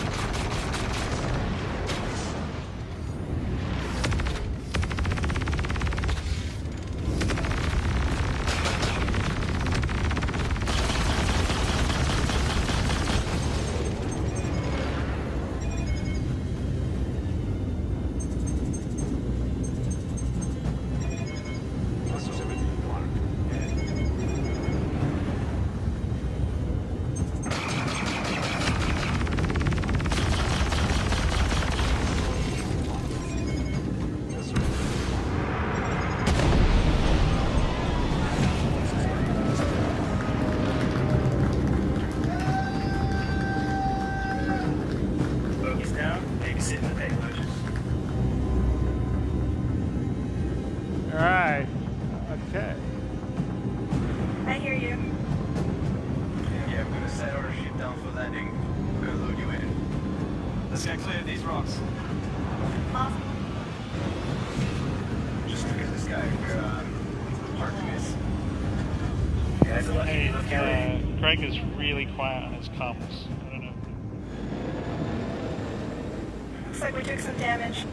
Focus down. Exit the payload. All right. Okay. I hear you. Yeah, I'm gonna set our ship down for landing. I'm gonna load you in. Let's get clear of these rocks. Awesome. Just look at this guy. We're hard to miss. Yeah, it's a lucky Hey, look, Kelly. Greg is really quiet on his comms. I don't know. Looks like we took some damage.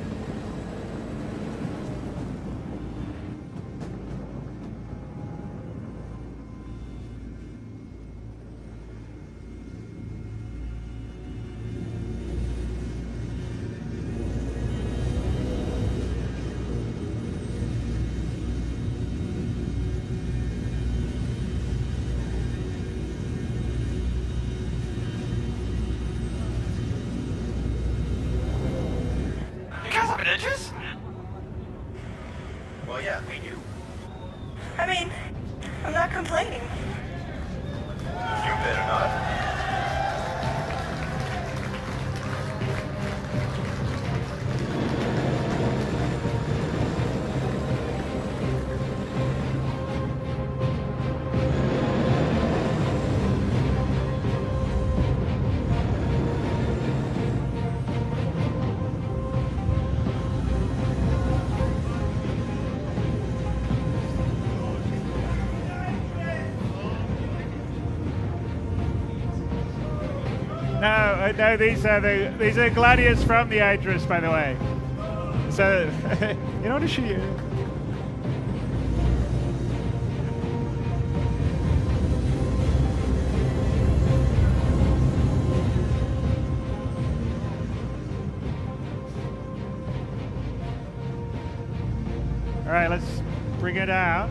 You guys have edges? Well, yeah, we do. I mean, I'm not complaining. You better not. No, these are gladiators from the Idris, by the way. So, in order to shoot you. All right, let's bring it out.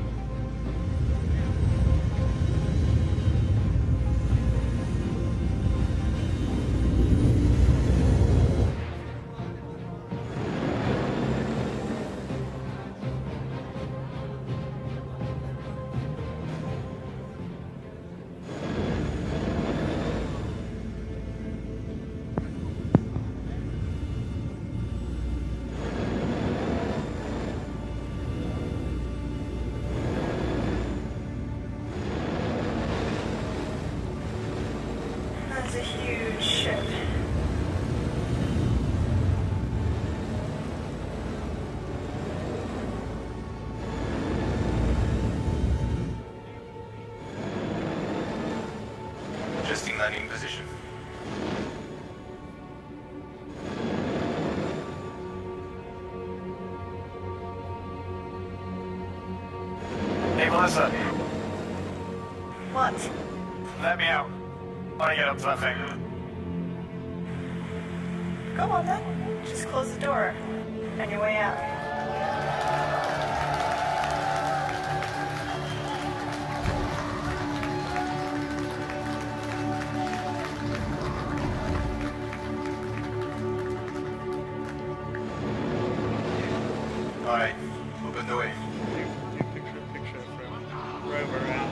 That's a huge ship. Adjusting landing position. Hey, Melissa, What? let me out. I want to get up to that thing. Go on then. Just close the door. On your way out. Alright, open the way. Do picture from Rover and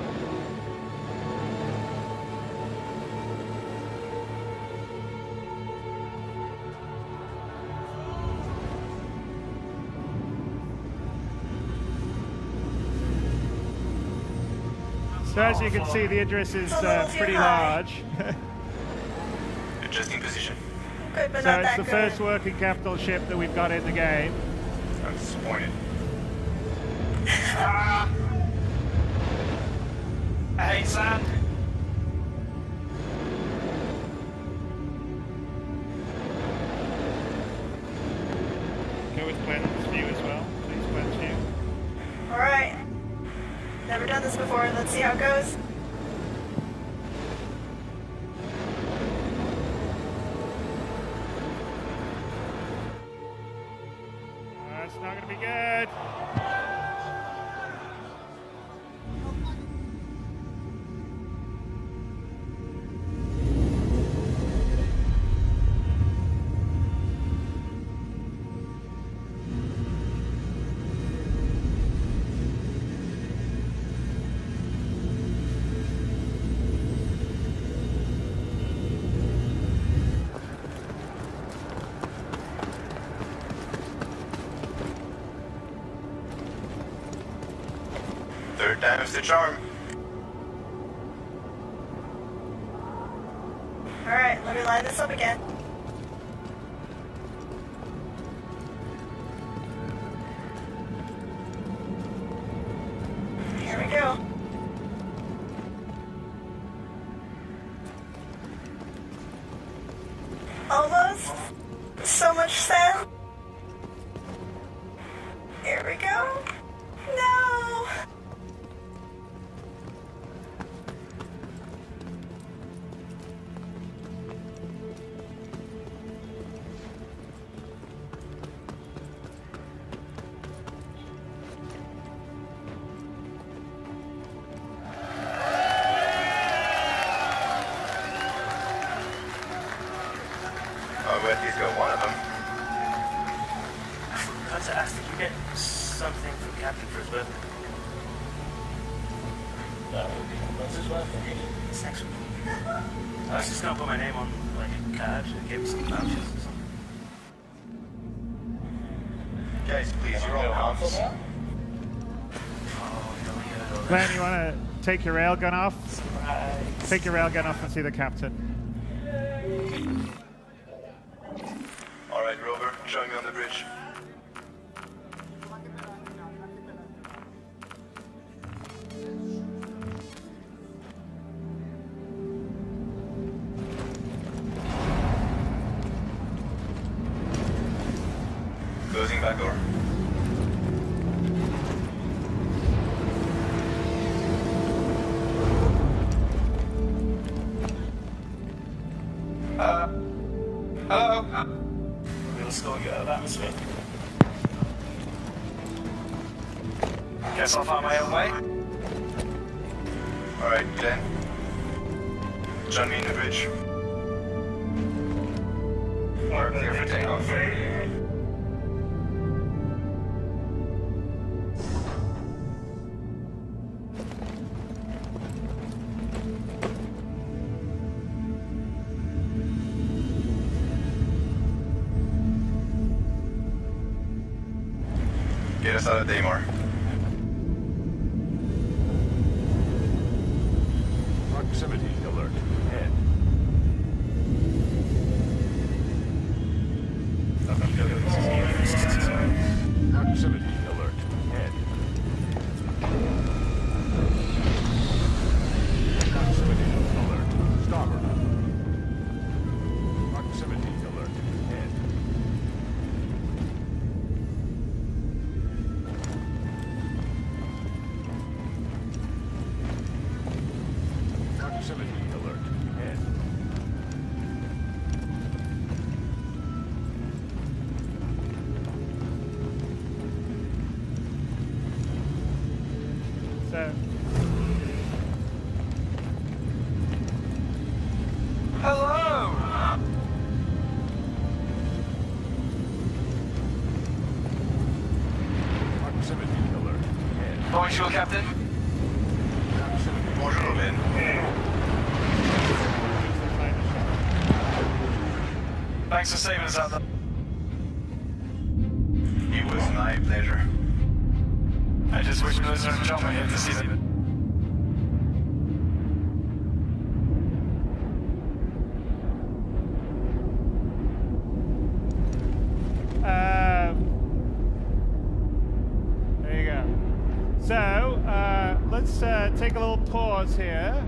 So as you can see, the Idris is pretty large. Adjusting position. Good, but So not it's that the good. first working capital ship that we've got in the game. I'm disappointed. I hate sand. go with Glenn's view as well. Please, Glenn's view. Alright. Never done this before. Let's see how it goes. That's not going to be good. Third time's the charm. Alright, let me line this up again. Here we go. Almost. So much sand. Here we go. No! Oh, we at least got one of them. I forgot to ask, did you get something from Captain for his birthday? What's his birthday? It's next week. I was just gonna put my name on like a card and give me some vouchers or something. Guys, please, you're all house. Glenn, you want to take your railgun off? Take your railgun off and see the captain. Alright, Rover, join me on the bridge. Closing back door. Hello? We'll still get out of atmosphere. Guess I'll find my own way. Alright, Glenn. Join me in the bridge. We're clear for takeoff. Get us out of Daymar. Proximity alert. Head. Proximity alert. Head. Proximity alert. Starboard. Proximity alert. Head. Proximity alert. Head. So, Hello! Proximity alert. Ahead. Bonjour, Captain. Proximity. Bonjour, Ben. Thanks for saving us out there. It was my pleasure. I just wish Blizzard would jump my head to see that. there you go. So, let's take a little pause here.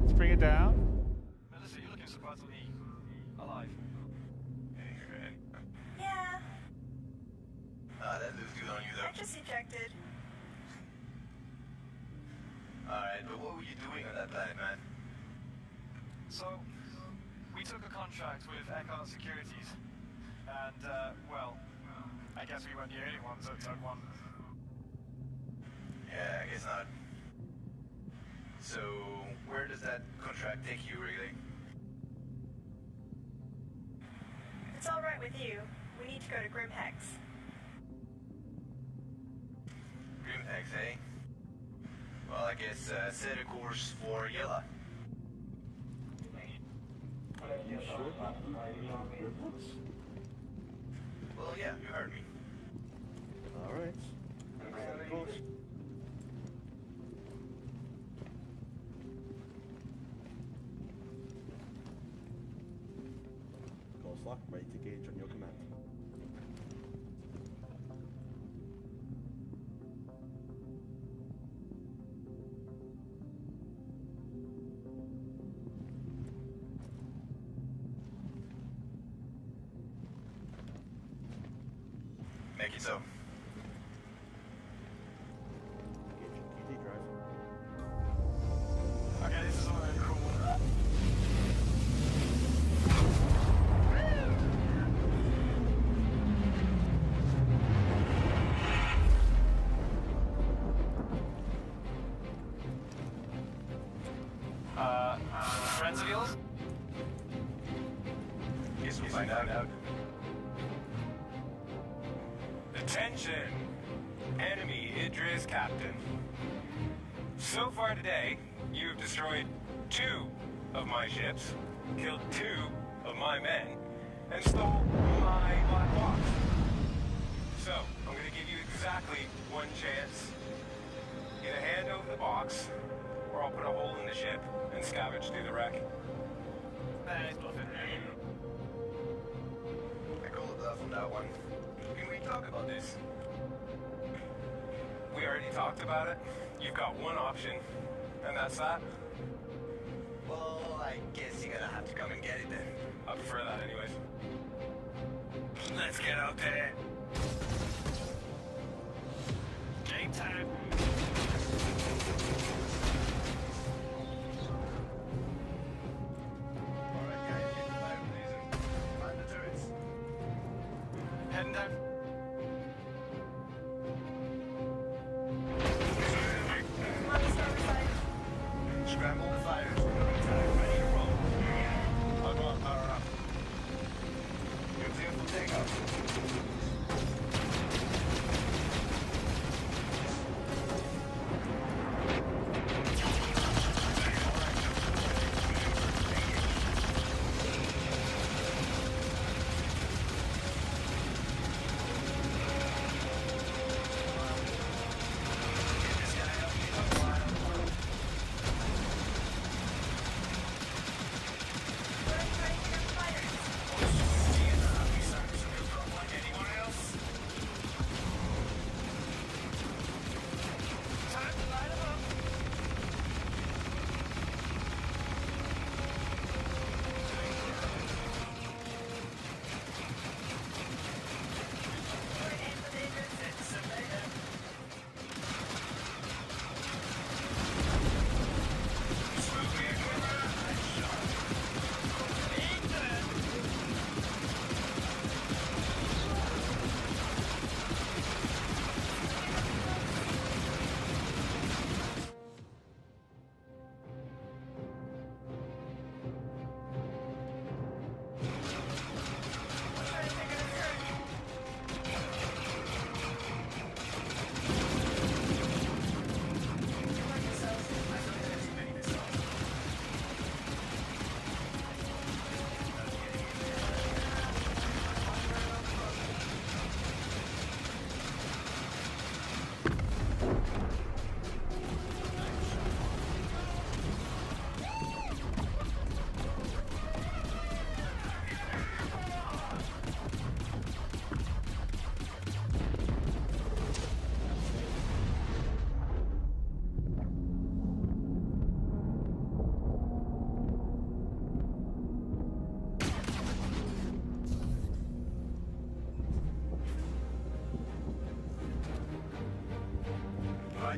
Let's bring it down. Melissa, you're looking surprisingly alive. Yeah, That looks good on you, I though. just ejected. Alright, but what were you doing on that planet, man? So, we took a contract with Eckhart Securities, and, well, I guess we weren't the only ones that took one. Yeah, I guess not. So, where does that contract take you, really? It's all right with you. We need to go to Grimhex. Grimhex, eh? Well, I guess, set a course for Yella. You sure? Well, yeah, you heard me. Alright. Of course. Course lock, ready to gauge on your command. Make it so. Engaging QD drive. Okay, this is all really cool. Friends of yours? Guess we'll find out. Attention! Enemy Idris Captain. So far today, you have destroyed 2 of my ships, killed 2 of my men, and stole my black box. So, I'm gonna give you exactly 1 chance. Either hand over the box, or I'll put a hole in the ship and scavenge through the wreck. Nice bluffing. I call a bluff on that one. Can we talk about this? We already talked about it. You've got 1 option, and that's that. Well, I guess you're gonna have to come and get it then. I prefer that anyways. Let's get out there. Game time. Alright, guys, get the fire, please, and find the turrets. Heading down. On the starboard side. Scramble the fires. Ready to roll. I'll go on power up. You're clear for takeoff.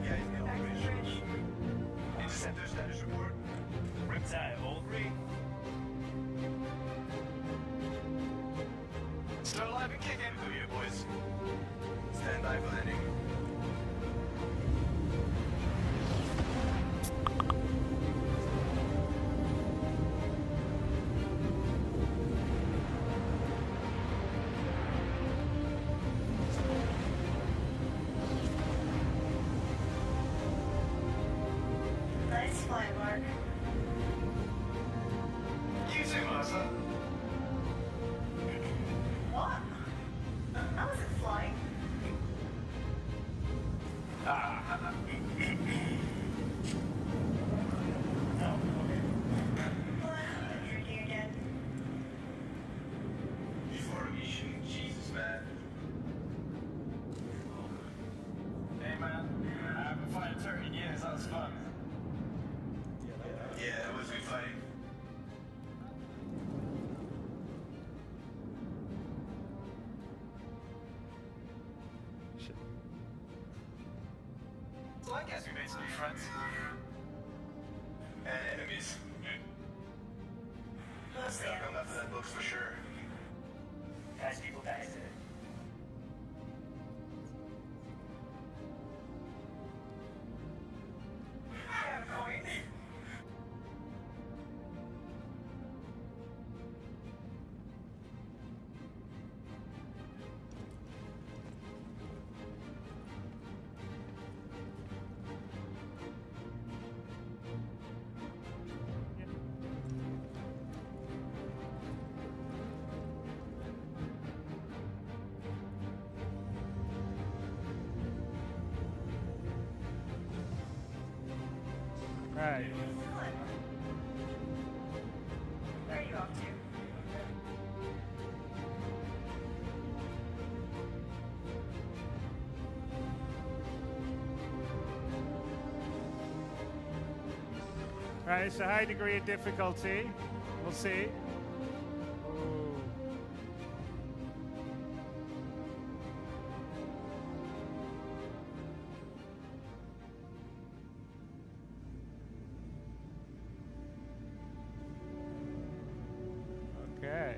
guys in the Back to the operation. bridge. Interceptor status report. Riptide, all three. Still alive and kicking. Clear here, boys. Stand by for landing. Nice flight, Mark. You too, Martha. What? I wasn't flying. Drinking again. Before a mission, Jesus, man. Hey, man. I haven't fired a turkey in years. That was fun. Yeah, it was good fighting. So I guess we made some new friends. And enemies. Mostly Gotta come after that books for sure. Nice people back there. Right. Where are you off to? Right, it's a high degree of difficulty. We'll see. Ooh. Okay.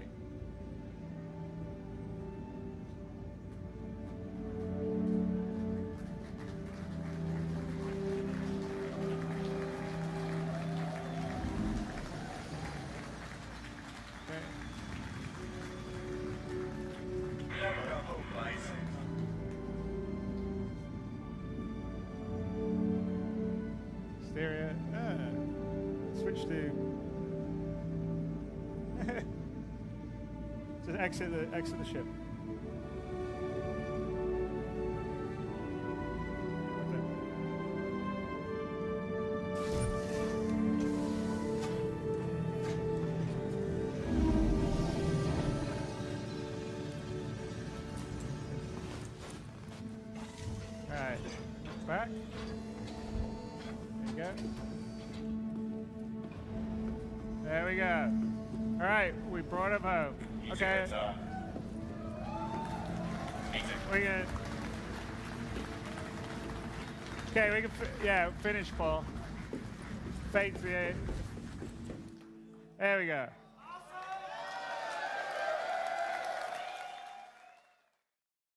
Never hope, Bison. Stereo. Switch to. Just exit the ship. All right, back. There you go. There we go. All right, we brought him home. Okay. We can. Okay, we can. Finish, Paul. Fake the. There we go.